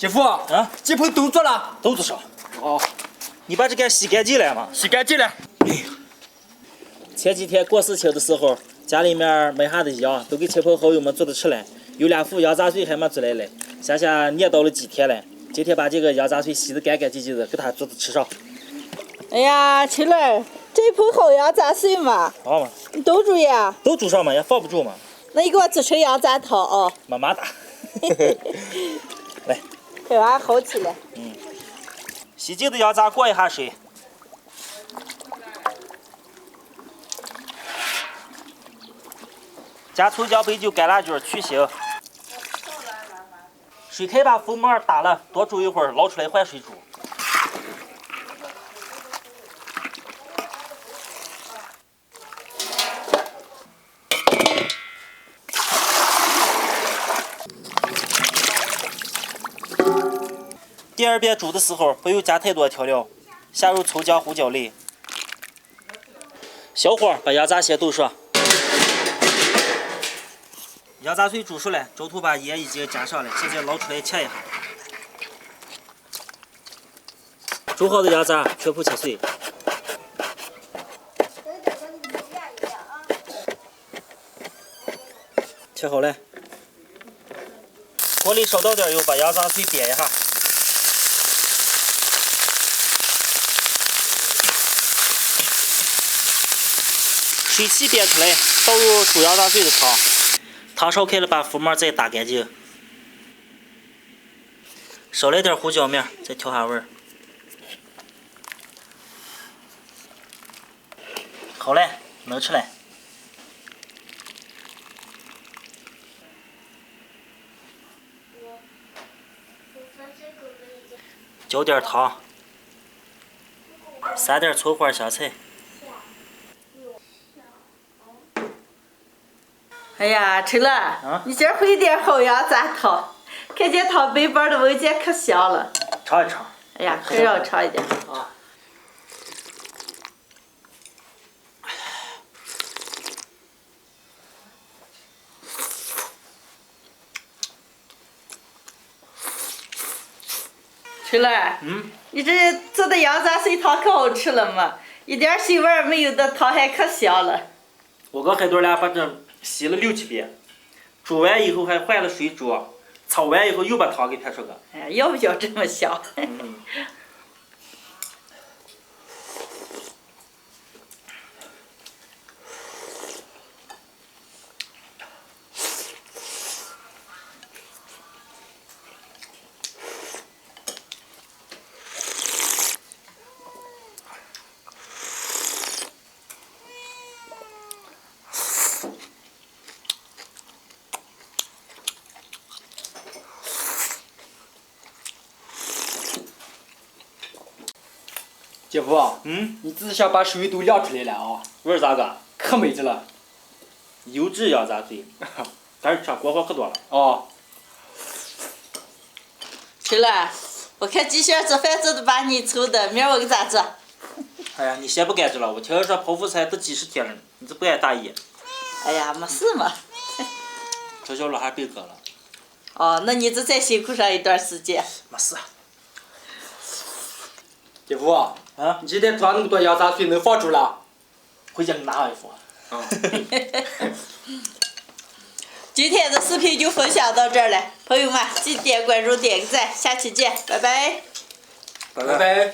姐夫，鸡棚都做了，都做上。哦，你把这个洗干净了吗？洗干净了。前几天过事情的时候，家里面没啥的羊，都给亲朋好友们做的吃了。有2副羊杂碎还没做来嘞，想想念叨了几天了。今天把这个羊杂碎洗得干干净净的，给他做的吃上。哎呀，秋儿，这一盆好羊杂碎嘛，好嘛，你都煮呀？都煮上嘛，也放不住嘛。那你给我做成羊杂汤啊！妈妈打。来，给娃好起来。洗净的羊杂过一下水，加葱姜白酒干辣椒去腥。水开把浮沫打了，多煮一会儿，捞出来换水煮。第2遍煮的时候不用加太多调料，下入葱姜胡椒类。小火把羊杂先炖上。羊杂碎煮熟了，中途把盐已经加上了，现在捞出来切一下。煮好的羊杂全部切碎。切好了，锅里少倒点油，把羊杂碎煸一下。水汽煸出来，倒入煮羊杂碎的汤。汤烧开了，把浮沫再打干净。少来点胡椒面，再调下味儿。好嘞，能吃了。浇点糖，撒点葱花香菜。哎呀，春乐，你这会点好羊杂汤，看见汤白白的闻见可香了。尝一尝。哎呀，快让我尝一点。啊。春乐，你这做的羊杂碎汤可好吃了嘛，一点腥味儿没有的汤还可香了。我跟海豚俩把这洗了6、7遍，煮完以后还换了水煮，炒完以后又把汤给撇出个。哎呀，要不要这么香？姐夫，你仔细把水都晾出来了啊！味儿咋个？可美滋了。优质羊杂碎，但是吃锅好可多了。哦。春乐，我看季轩做饭做的把你愁的，明儿我给咋做？哎呀，你先不干这了，我听说剖腹产都几10天了，你这不爱大意。哎呀，没事嘛。这小老汉被割了。哦，那你就再辛苦上一段时间。没事。姐夫，你今天抓那么多羊杂碎能放住了？回家给你拿上一副。今天的视频就分享到这儿了，朋友们记得点关注、点个赞，下期见，拜拜。拜拜。